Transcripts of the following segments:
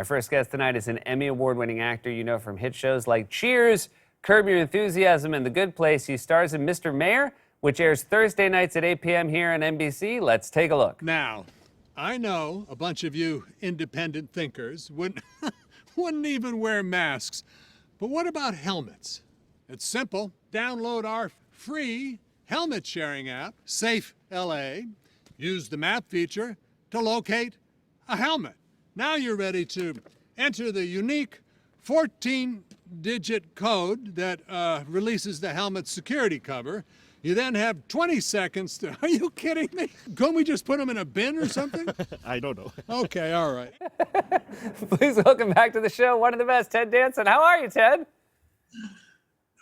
Our first guest tonight is an Emmy Award-winning actor you know from hit shows like Cheers, Curb Your Enthusiasm, and The Good Place. He stars in Mr. Mayor, which airs Thursday nights at 8 p.m. here on NBC. Let's take a look. Now, I know a bunch of you independent thinkers wouldn't even wear masks, but what about helmets? It's simple. Download our free helmet sharing app, Safe LA. Use the map feature to locate a helmet. Now you're ready to enter the unique 14-digit code that releases the helmet's security cover. You then have 20 seconds to... Are you kidding me? Couldn't we just put them in a bin or something? I don't know. Okay, all right. Please welcome back to the show, one of the best, Ted Danson. How are you, Ted?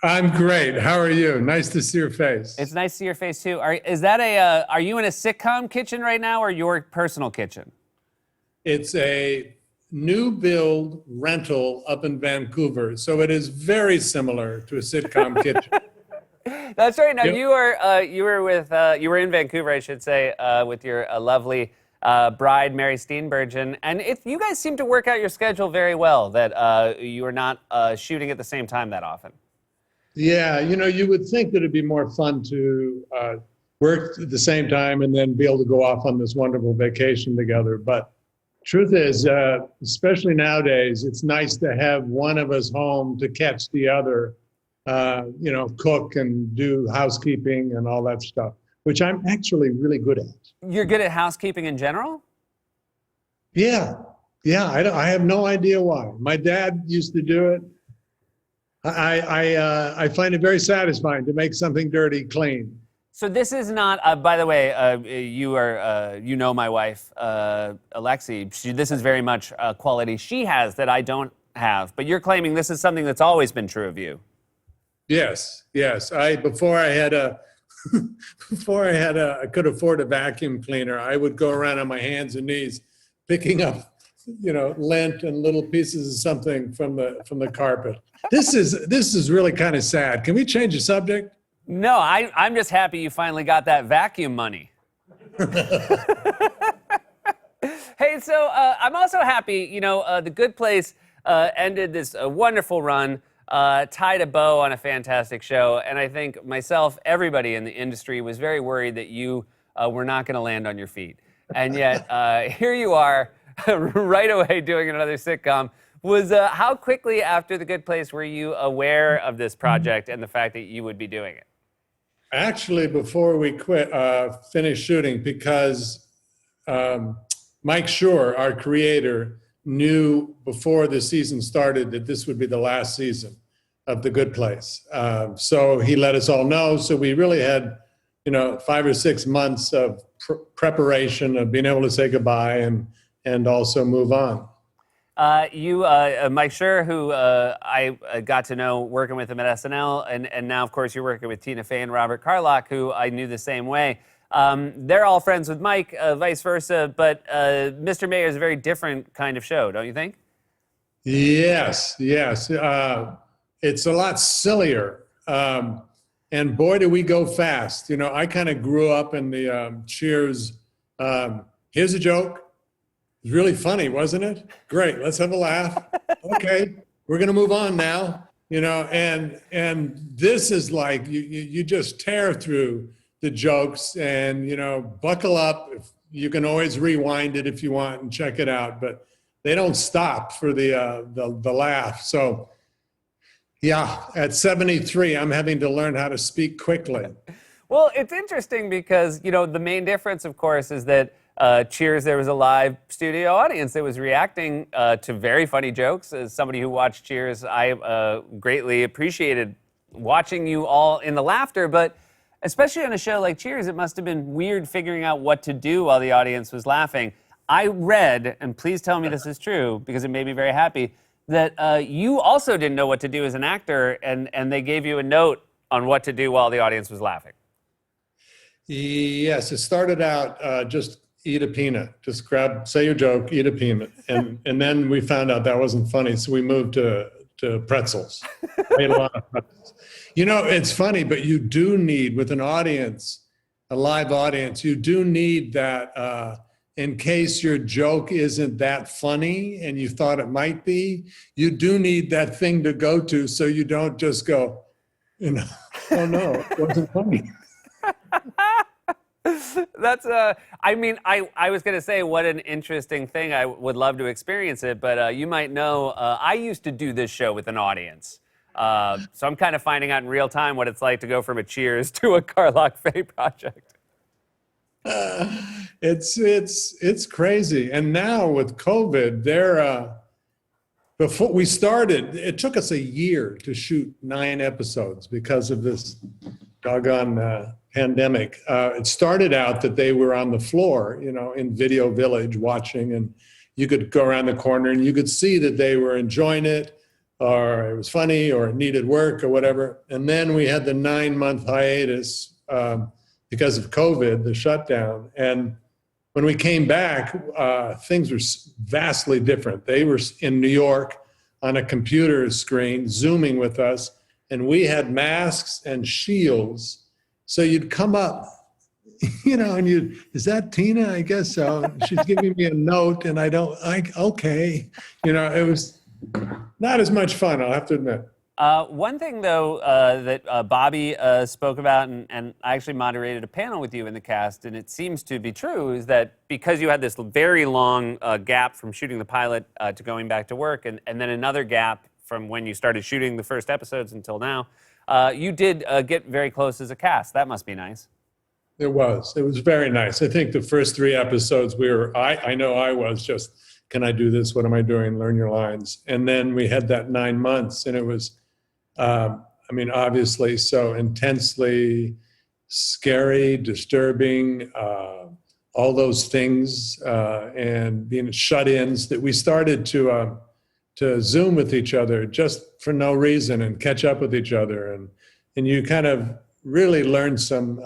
I'm great. How are you? Nice to see your face. It's nice to see your face, too. Are you in a sitcom kitchen right now or your personal kitchen? It's a new build rental up in Vancouver, so it is very similar to a sitcom kitchen. That's right. Now Yep. you were in Vancouver, I should say, with your lovely bride, Mary Steenburgen, and you guys seem to work out your schedule very well. That you are not shooting at the same time that often. Yeah, you would think that it'd be more fun to work at the same time and then be able to go off on this wonderful vacation together. But truth is, especially nowadays, it's nice to have one of us home to catch the other, cook and do housekeeping and all that stuff, which I'm actually really good at. You're good at housekeeping in general? Yeah. I have no idea why. My dad used to do it. I find it very satisfying to make something dirty clean. So this is not, by the way, you know my wife, Alexi. This is very much a quality she has that I don't have. But you're claiming this is something that's always been true of you. Yes. Before I could afford a vacuum cleaner, I would go around on my hands and knees picking up, lint and little pieces of something from the carpet. This is really kind of sad. Can we change the subject? No, I'm just happy you finally got that vacuum money. Hey, so I'm also happy, The Good Place ended this wonderful run, tied a bow on a fantastic show, and I think myself, everybody in the industry was very worried that you were not going to land on your feet. And yet, here you are, right away doing another sitcom. How quickly after The Good Place were you aware of this project and the fact that you would be doing it? Actually, before we finished shooting, because Mike Schur, our creator, knew before the season started that this would be the last season of The Good Place. So he let us all know. So we really had, 5 or 6 months of preparation of being able to say goodbye and also move on. Mike Schur, who I got to know working with him at SNL, and now, of course, you're working with Tina Fey and Robert Carlock, who I knew the same way. They're all friends with Mike, vice versa, but Mr. Mayor is a very different kind of show, don't you think? Yes. It's a lot sillier. And boy, do we go fast. I kind of grew up in the Cheers, here's a joke. It was really funny, wasn't it? Great, let's have a laugh. Okay, we're gonna move on now. And this is like you just tear through the jokes and buckle up. You can always rewind it if you want and check it out, but they don't stop for the laugh. So yeah, at 73, I'm having to learn how to speak quickly. Well, it's interesting because the main difference, of course, is that Cheers, there was a live studio audience that was reacting to very funny jokes. As somebody who watched Cheers, I greatly appreciated watching you all in the laughter. But especially on a show like Cheers, it must have been weird figuring out what to do while the audience was laughing. I read, and please tell me this is true because it made me very happy, that you also didn't know what to do as an actor, and they gave you a note on what to do while the audience was laughing. Yes, it started out just eat a peanut. Just say your joke, eat a peanut. And then we found out that wasn't funny, so we moved to pretzels. Ate a lot of pretzels. It's funny, but you do need, with an audience, a live audience, you do need that in case your joke isn't that funny and you thought it might be, you do need that thing to go to so you don't just go, oh no, it wasn't funny. That's I mean, I was going to say what an interesting thing. I would love to experience it, but you might know I used to do this show with an audience. So I'm kind of finding out in real time what it's like to go from a Cheers to a Carlock Faye project. It's crazy. And now with COVID, before we started, it took us a year to shoot 9 episodes because of this doggone pandemic. It started out that they were on the floor, in Video Village watching, and you could go around the corner and you could see that they were enjoying it, or it was funny, or it needed work, or whatever. And then we had the 9-month hiatus because of COVID, the shutdown. And when we came back, things were vastly different. They were in New York on a computer screen, Zooming with us, and we had masks and shields. So you'd come up, and is that Tina? I guess so. She's giving me a note, and okay. It was not as much fun, I'll have to admit. One thing, though, that Bobby spoke about, and I actually moderated a panel with you in the cast, and it seems to be true, is that because you had this very long gap from shooting the pilot to going back to work, and then another gap from when you started shooting the first episodes until now, you did get very close as a cast. That must be nice. It was very nice. I think the first 3 episodes I know I was just, can I do this? What am I doing? Learn your lines. And then we had that 9 months, and it was, obviously so intensely scary, disturbing, all those things, and being shut-ins that we started to Zoom with each other just for no reason and catch up with each other. And you kind of really learned some,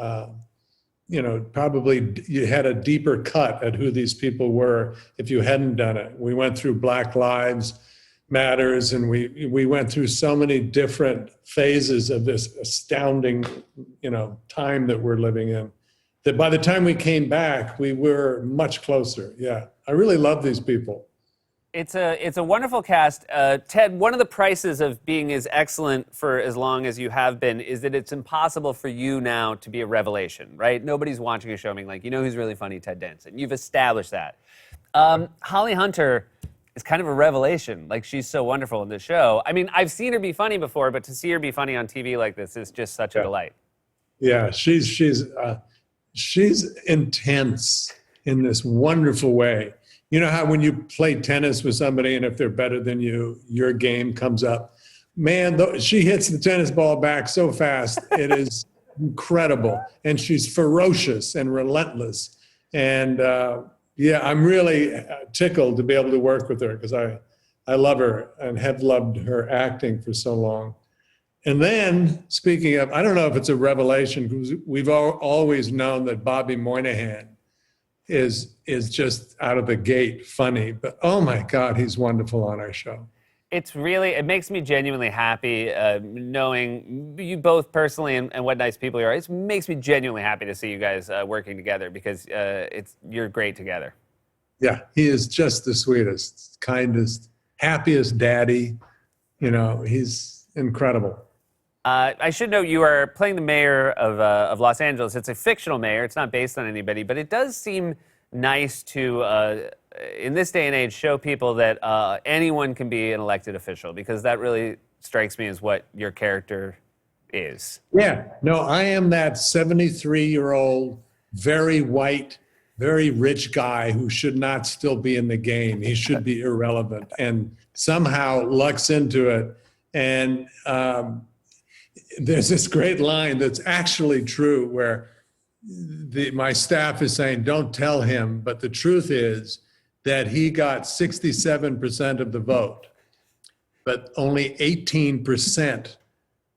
probably you had a deeper cut at who these people were if you hadn't done it. We went through Black Lives Matters, and we went through so many different phases of this astounding, time that we're living in, that by the time we came back, we were much closer. Yeah, I really love these people. It's a wonderful cast. Ted, one of the prices of being as excellent for as long as you have been is that it's impossible for you now to be a revelation, right? Nobody's watching a show being like, who's really funny? Ted Danson. You've established that. Holly Hunter is kind of a revelation. Like, she's so wonderful in this show. I mean, I've seen her be funny before, but to see her be funny on TV like this is just such a delight. Yeah, she's intense in this wonderful way. You know how when you play tennis with somebody and if they're better than you, your game comes up? Man, she hits the tennis ball back so fast. It is incredible. And she's ferocious and relentless. And I'm really tickled to be able to work with her because I love her and have loved her acting for so long. And then, speaking of, I don't know if it's a revelation, because we've always known that Bobby Moynihan is just out of the gate funny, but oh my God, he's wonderful on our show. It makes me genuinely happy knowing you both personally and what nice people you are. It makes me genuinely happy to see you guys working together because you're great together. Yeah, he is just the sweetest, kindest, happiest daddy. He's incredible. I should note you are playing the mayor of Los Angeles. It's a fictional mayor. It's not based on anybody, but it does seem nice to, in this day and age, show people that anyone can be an elected official, because that really strikes me as what your character is. Yeah, no, I am that 73-year-old, very white, very rich guy who should not still be in the game. He should be irrelevant, and somehow lucks into it. And there's this great line that's actually true where my staff is saying, don't tell him, but the truth is that he got 67% of the vote, but only 18%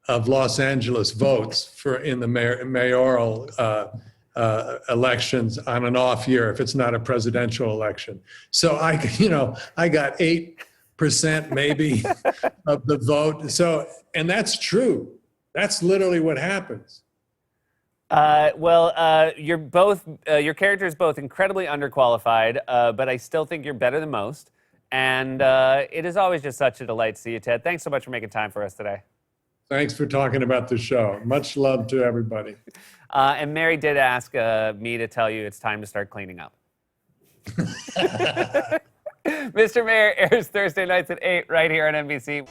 of Los Angeles votes in the mayoral elections on an off year if it's not a presidential election. So I got 8% maybe of the vote. So, and that's true. That's literally what happens. You're both, your character is both incredibly underqualified, but I still think you're better than most. And it is always just such a delight to see you, Ted. Thanks so much for making time for us today. Thanks for talking about the show. Much love to everybody. And Mary did ask me to tell you it's time to start cleaning up. Mr. Mayor airs Thursday nights at 8 right here on NBC.